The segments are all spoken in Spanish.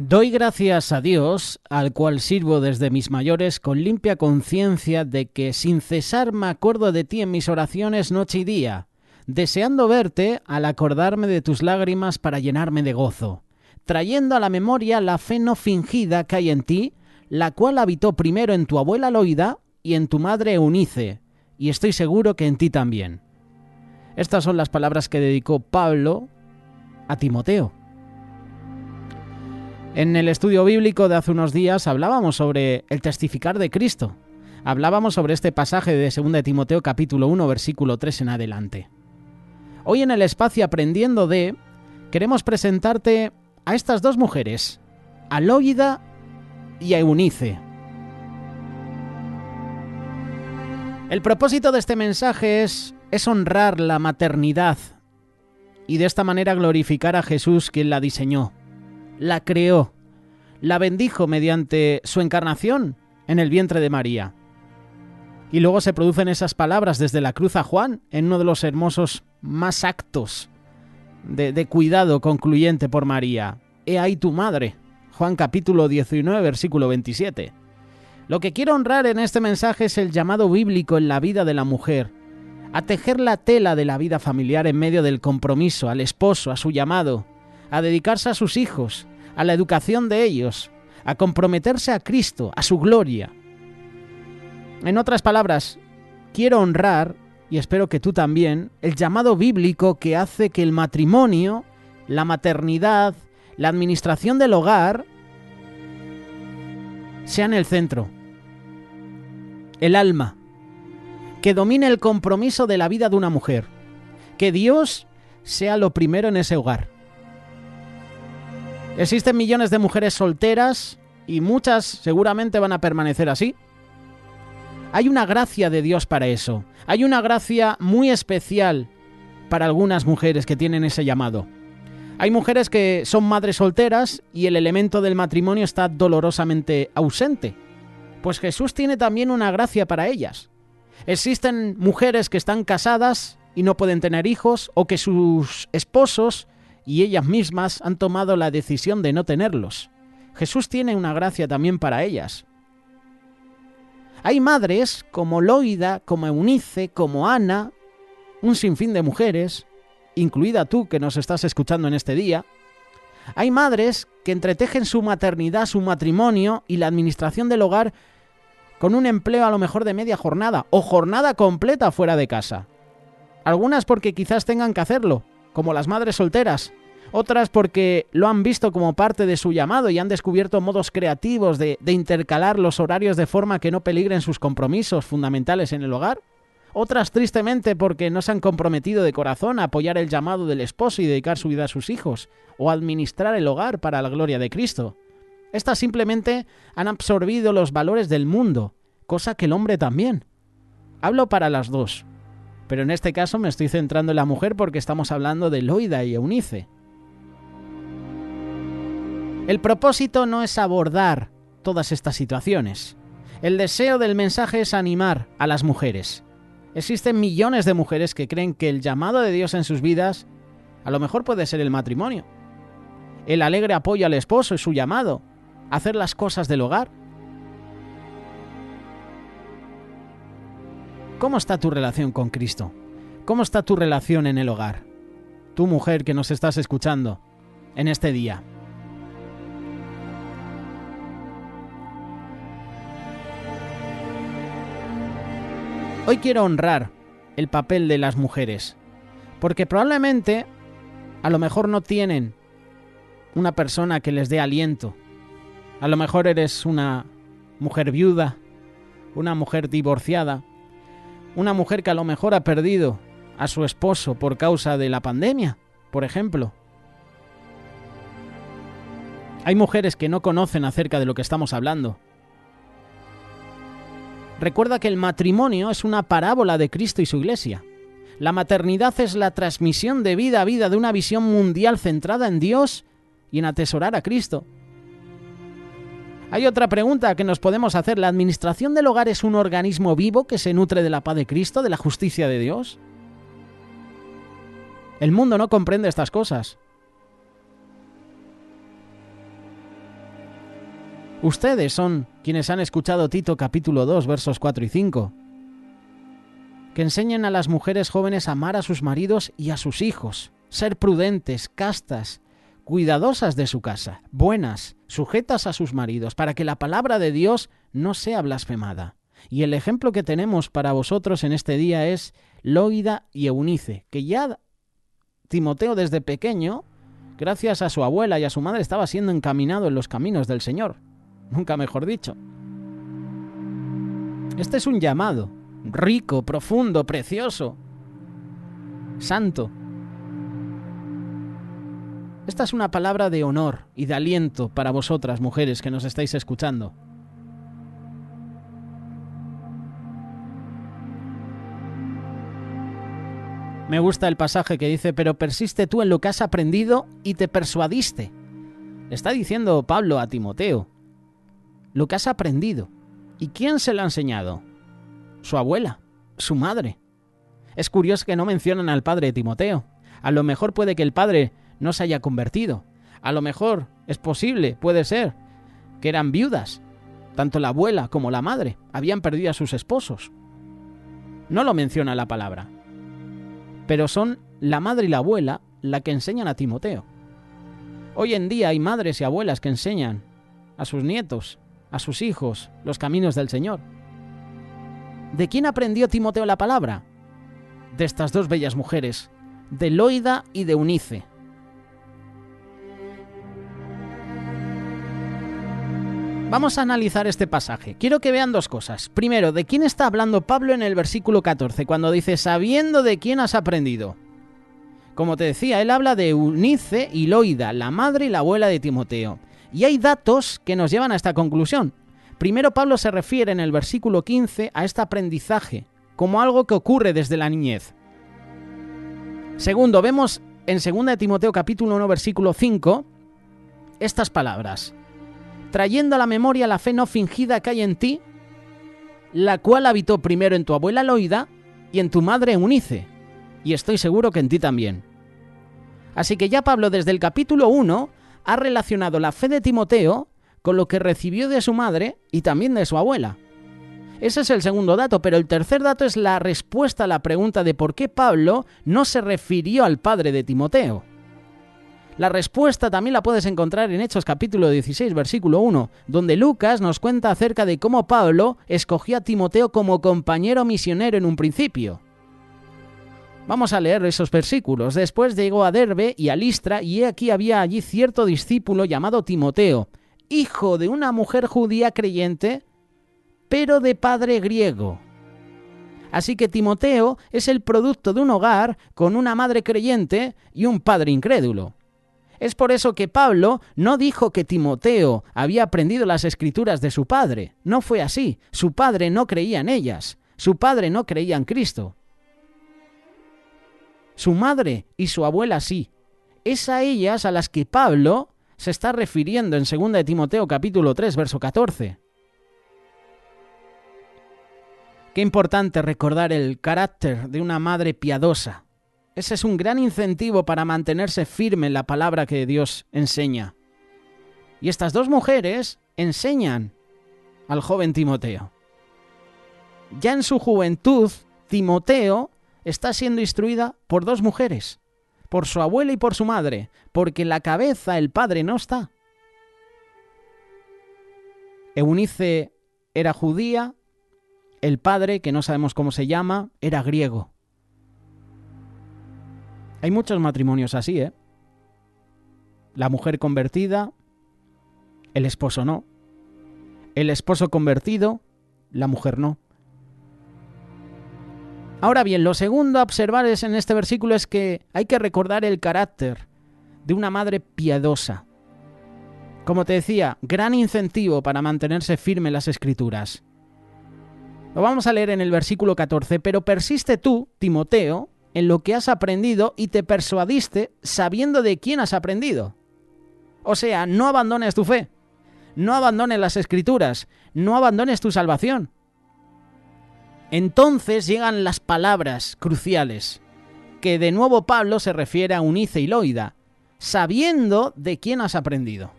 Doy gracias a Dios, al cual sirvo desde mis mayores con limpia conciencia de que sin cesar me acuerdo de ti en mis oraciones noche y día, deseando verte al acordarme de tus lágrimas para llenarme de gozo, trayendo a la memoria la fe no fingida que hay en ti, la cual habitó primero en tu abuela Loida y en tu madre Eunice, y estoy seguro que en ti también. Estas son las palabras que dedicó Pablo a Timoteo. En el estudio bíblico de hace unos días hablábamos sobre el testificar de Cristo. Hablábamos sobre este pasaje de 2 Timoteo capítulo 1, versículo 3 en adelante. Hoy en el espacio Aprendiendo de, queremos presentarte a estas dos mujeres, a Loida y a Eunice. El propósito de este mensaje es honrar la maternidad y de esta manera glorificar a Jesús, quien la diseñó, la creó, la bendijo mediante su encarnación en el vientre de María. Y luego se producen esas palabras desde la cruz a Juan en uno de los hermosos más actos de cuidado concluyente por María. He ahí tu madre. Juan capítulo 19, versículo 27. Lo que quiero honrar en este mensaje es el llamado bíblico en la vida de la mujer, a tejer la tela de la vida familiar en medio del compromiso, al esposo, a su llamado, a dedicarse a sus hijos, a la educación de ellos, a comprometerse a Cristo, a su gloria. En otras palabras, quiero honrar, y espero que tú también, el llamado bíblico que hace que el matrimonio, la maternidad, la administración del hogar sean el centro, el alma, que domine el compromiso de la vida de una mujer, que Dios sea lo primero en ese hogar. Existen millones de mujeres solteras y muchas seguramente van a permanecer así. Hay una gracia de Dios para eso. Hay una gracia muy especial para algunas mujeres que tienen ese llamado. Hay mujeres que son madres solteras y el elemento del matrimonio está dolorosamente ausente. Pues Jesús tiene también una gracia para ellas. Existen mujeres que están casadas y no pueden tener hijos, o que sus esposos y ellas mismas han tomado la decisión de no tenerlos. Jesús tiene una gracia también para ellas. Hay madres como Loida, como Eunice, como Ana, un sinfín de mujeres, incluida tú que nos estás escuchando en este día. Hay madres que entretejen su maternidad, su matrimonio y la administración del hogar con un empleo a lo mejor de media jornada o jornada completa fuera de casa. Algunas porque quizás tengan que hacerlo, como las madres solteras, otras porque lo han visto como parte de su llamado y han descubierto modos creativos de intercalar los horarios de forma que no peligren sus compromisos fundamentales en el hogar, otras tristemente porque no se han comprometido de corazón a apoyar el llamado del esposo y dedicar su vida a sus hijos, o a administrar el hogar para la gloria de Cristo. Estas simplemente han absorbido los valores del mundo, cosa que el hombre también. Hablo para las dos. Pero en este caso me estoy centrando en la mujer porque estamos hablando de Loida y Eunice. El propósito no es abordar todas estas situaciones. El deseo del mensaje es animar a las mujeres. Existen millones de mujeres que creen que el llamado de Dios en sus vidas a lo mejor puede ser el matrimonio, el alegre apoyo al esposo y su llamado, hacer las cosas del hogar. ¿Cómo está tu relación con Cristo? ¿Cómo está tu relación en el hogar? Tú, mujer que nos estás escuchando en este día. Hoy quiero honrar el papel de las mujeres, porque probablemente a lo mejor no tienen una persona que les dé aliento. A lo mejor eres una mujer viuda, una mujer divorciada, una mujer que a lo mejor ha perdido a su esposo por causa de la pandemia, por ejemplo. Hay mujeres que no conocen acerca de lo que estamos hablando. Recuerda que el matrimonio es una parábola de Cristo y su Iglesia. La maternidad es la transmisión de vida a vida de una visión mundial centrada en Dios y en atesorar a Cristo. Hay otra pregunta que nos podemos hacer. ¿La administración del hogar es un organismo vivo que se nutre de la paz de Cristo, de la justicia de Dios? El mundo no comprende estas cosas. Ustedes son quienes han escuchado Tito capítulo 2, versos 4 y 5. Que enseñen a las mujeres jóvenes a amar a sus maridos y a sus hijos, ser prudentes, castas, cuidadosas de su casa, buenas, sujetas a sus maridos, para que la palabra de Dios no sea blasfemada. Y el ejemplo que tenemos para vosotros en este día es Loida y Eunice, que ya Timoteo desde pequeño, gracias a su abuela y a su madre, estaba siendo encaminado en los caminos del Señor. Nunca mejor dicho. Este es un llamado rico, profundo, precioso, santo. Esta es una palabra de honor y de aliento para vosotras, mujeres, que nos estáis escuchando. Me gusta el pasaje que dice, pero persiste tú en lo que has aprendido y te persuadiste. Le está diciendo Pablo a Timoteo, lo que has aprendido. ¿Y quién se lo ha enseñado? Su abuela, su madre. Es curioso que no mencionan al padre de Timoteo. A lo mejor puede que el padre no se haya convertido. A lo mejor es posible, puede ser, que eran viudas. Tanto la abuela como la madre habían perdido a sus esposos. No lo menciona la palabra. Pero son la madre y la abuela la que enseñan a Timoteo. Hoy en día hay madres y abuelas que enseñan a sus nietos, a sus hijos, los caminos del Señor. ¿De quién aprendió Timoteo la palabra? De estas dos bellas mujeres, de Loida y de Eunice. Vamos a analizar este pasaje. Quiero que vean dos cosas. Primero, ¿de quién está hablando Pablo en el versículo 14, cuando dice, sabiendo de quién has aprendido? Como te decía, él habla de Eunice y Loida, la madre y la abuela de Timoteo. Y hay datos que nos llevan a esta conclusión. Primero, Pablo se refiere en el versículo 15 a este aprendizaje, como algo que ocurre desde la niñez. Segundo, vemos en 2 Timoteo capítulo 1, versículo 5, estas palabras. Trayendo a la memoria la fe no fingida que hay en ti, la cual habitó primero en tu abuela Loida y en tu madre Eunice, y estoy seguro que en ti también. Así que ya Pablo desde el capítulo 1 ha relacionado la fe de Timoteo con lo que recibió de su madre y también de su abuela. Ese es el segundo dato, pero el tercer dato es la respuesta a la pregunta de por qué Pablo no se refirió al padre de Timoteo. La respuesta también la puedes encontrar en Hechos capítulo 16, versículo 1, donde Lucas nos cuenta acerca de cómo Pablo escogió a Timoteo como compañero misionero en un principio. Vamos a leer esos versículos. Después llegó a Derbe y a Listra, y aquí había allí cierto discípulo llamado Timoteo, hijo de una mujer judía creyente, pero de padre griego. Así que Timoteo es el producto de un hogar con una madre creyente y un padre incrédulo. Es por eso que Pablo no dijo que Timoteo había aprendido las escrituras de su padre. No fue así. Su padre no creía en ellas. Su padre no creía en Cristo. Su madre y su abuela sí. Es a ellas a las que Pablo se está refiriendo en 2 Timoteo capítulo 3, verso 14. Qué importante recordar el carácter de una madre piadosa. Ese es un gran incentivo para mantenerse firme en la palabra que Dios enseña. Y estas dos mujeres enseñan al joven Timoteo. Ya en su juventud, Timoteo está siendo instruida por dos mujeres, por su abuela y por su madre, porque en la cabeza el padre no está. Eunice era judía, el padre, que no sabemos cómo se llama, era griego. Hay muchos matrimonios así, ¿eh? La mujer convertida, el esposo no. El esposo convertido, la mujer no. Ahora bien, lo segundo a observar en este versículo es que hay que recordar el carácter de una madre piadosa. Como te decía, gran incentivo para mantenerse firme en las Escrituras. Lo vamos a leer en el versículo 14. Pero persiste tú, Timoteo, en lo que has aprendido y te persuadiste sabiendo de quién has aprendido. O sea, no abandones tu fe, no abandones las Escrituras, no abandones tu salvación. Entonces llegan las palabras cruciales, que de nuevo Pablo se refiere a Eunice y Loida, sabiendo de quién has aprendido.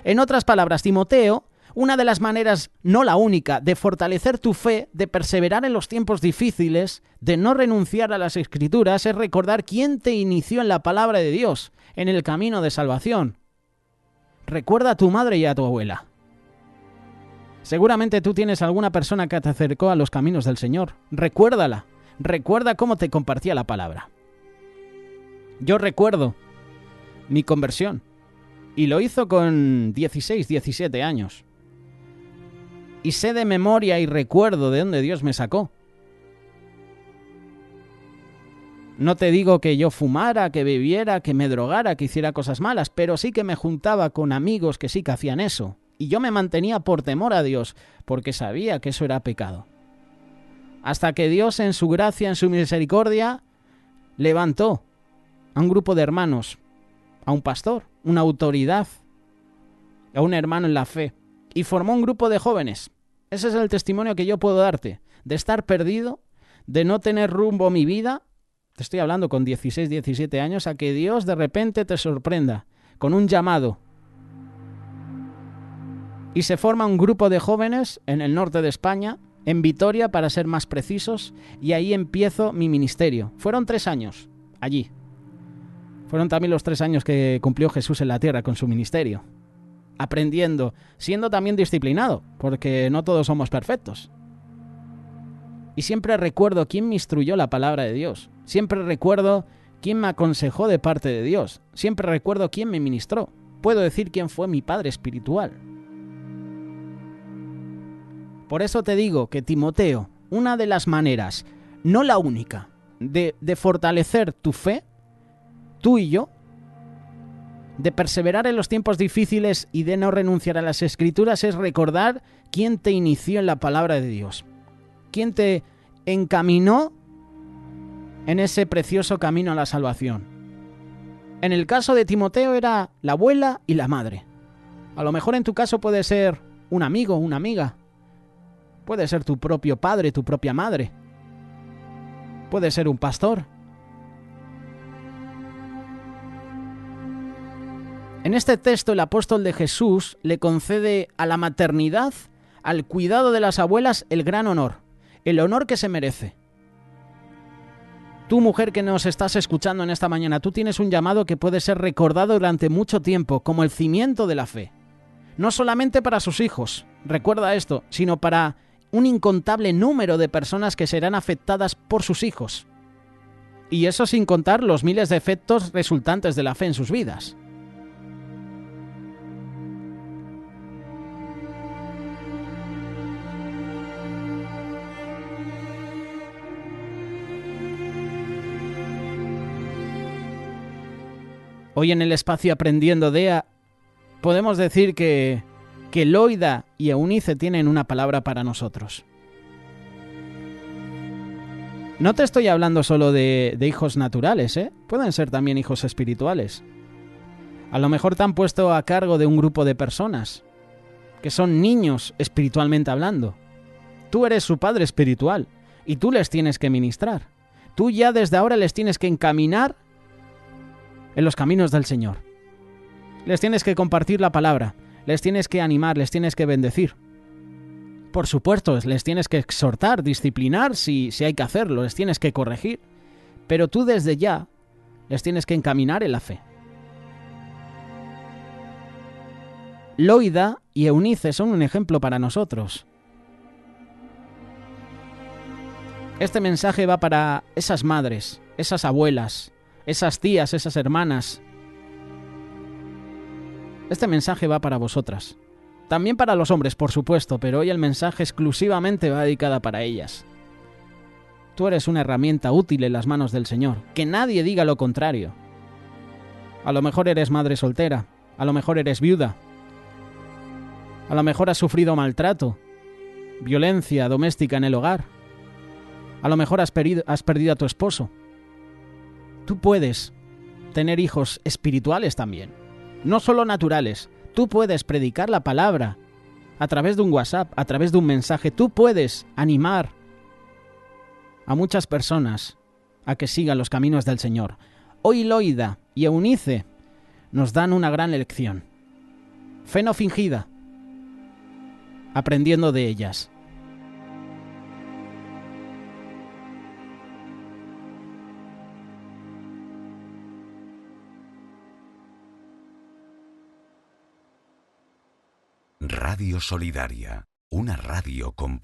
En otras palabras, Timoteo, una de las maneras, no la única, de fortalecer tu fe, de perseverar en los tiempos difíciles, de no renunciar a las Escrituras, es recordar quién te inició en la palabra de Dios, en el camino de salvación. Recuerda a tu madre y a tu abuela. Seguramente tú tienes alguna persona que te acercó a los caminos del Señor. Recuérdala. Recuerda cómo te compartía la palabra. Yo recuerdo mi conversión. Y lo hizo con 16, 17 años. Y sé de memoria y recuerdo de dónde Dios me sacó. No te digo que yo fumara, que bebiera, que me drogara, que hiciera cosas malas, pero sí que me juntaba con amigos que sí que hacían eso. Y yo me mantenía por temor a Dios, porque sabía que eso era pecado. Hasta que Dios, en su gracia, en su misericordia, levantó a un grupo de hermanos, a un pastor, una autoridad, a un hermano en la fe, y formó un grupo de jóvenes. Ese es el testimonio que yo puedo darte, de estar perdido, de no tener rumbo mi vida. Te estoy hablando con 16, 17 años, a que Dios de repente te sorprenda con un llamado. Y se forma un grupo de jóvenes en el norte de España, en Vitoria, para ser más precisos, y ahí empiezo mi ministerio. Fueron 3 años allí. Fueron también los 3 años que cumplió Jesús en la tierra con su ministerio. Aprendiendo, siendo también disciplinado, porque no todos somos perfectos. Y siempre recuerdo quién me instruyó la palabra de Dios. Siempre recuerdo quién me aconsejó de parte de Dios. Siempre recuerdo quién me ministró. Puedo decir quién fue mi padre espiritual. Por eso te digo que Timoteo, una de las maneras, no la única, de fortalecer tu fe, tú y yo, de perseverar en los tiempos difíciles y de no renunciar a las Escrituras, es recordar quién te inició en la palabra de Dios. Quién te encaminó en ese precioso camino a la salvación. En el caso de Timoteo era la abuela y la madre. A lo mejor en tu caso puede ser un amigo, una amiga. Puede ser tu propio padre, tu propia madre. Puede ser un pastor. En este texto el apóstol de Jesús le concede a la maternidad, al cuidado de las abuelas, el gran honor, el honor que se merece. Tú, mujer que nos estás escuchando en esta mañana, tú tienes un llamado que puede ser recordado durante mucho tiempo como el cimiento de la fe. No solamente para sus hijos, recuerda esto, sino para un incontable número de personas que serán afectadas por sus hijos. Y eso sin contar los miles de efectos resultantes de la fe en sus vidas. Hoy en el espacio Aprendiendo DEA podemos decir que Loida y Eunice tienen una palabra para nosotros. No te estoy hablando solo de hijos naturales, pueden ser también hijos espirituales. A lo mejor te han puesto a cargo de un grupo de personas que son niños espiritualmente hablando. Tú eres su padre espiritual y tú les tienes que ministrar. Tú ya desde ahora les tienes que encaminar en los caminos del Señor. Les tienes que compartir la palabra, les tienes que animar, les tienes que bendecir. Por supuesto, les tienes que exhortar, disciplinar si hay que hacerlo, les tienes que corregir. Pero tú desde ya les tienes que encaminar en la fe. Loida y Eunice son un ejemplo para nosotros. Este mensaje va para esas madres, esas abuelas, esas tías, esas hermanas. Este mensaje va para vosotras. También para los hombres, por supuesto, pero hoy el mensaje exclusivamente va dedicado para ellas. Tú eres una herramienta útil en las manos del Señor. Que nadie diga lo contrario. A lo mejor eres madre soltera, a lo mejor eres viuda, a lo mejor has sufrido maltrato, violencia doméstica en el hogar, a lo mejor has perdido a tu esposo. Tú puedes tener hijos espirituales también, no solo naturales. Tú puedes predicar la palabra a través de un WhatsApp, a través de un mensaje. Tú puedes animar a muchas personas a que sigan los caminos del Señor. Hoy Loida y Eunice nos dan una gran lección. Fe no fingida, aprendiendo de ellas. Radio Solidaria, una radio con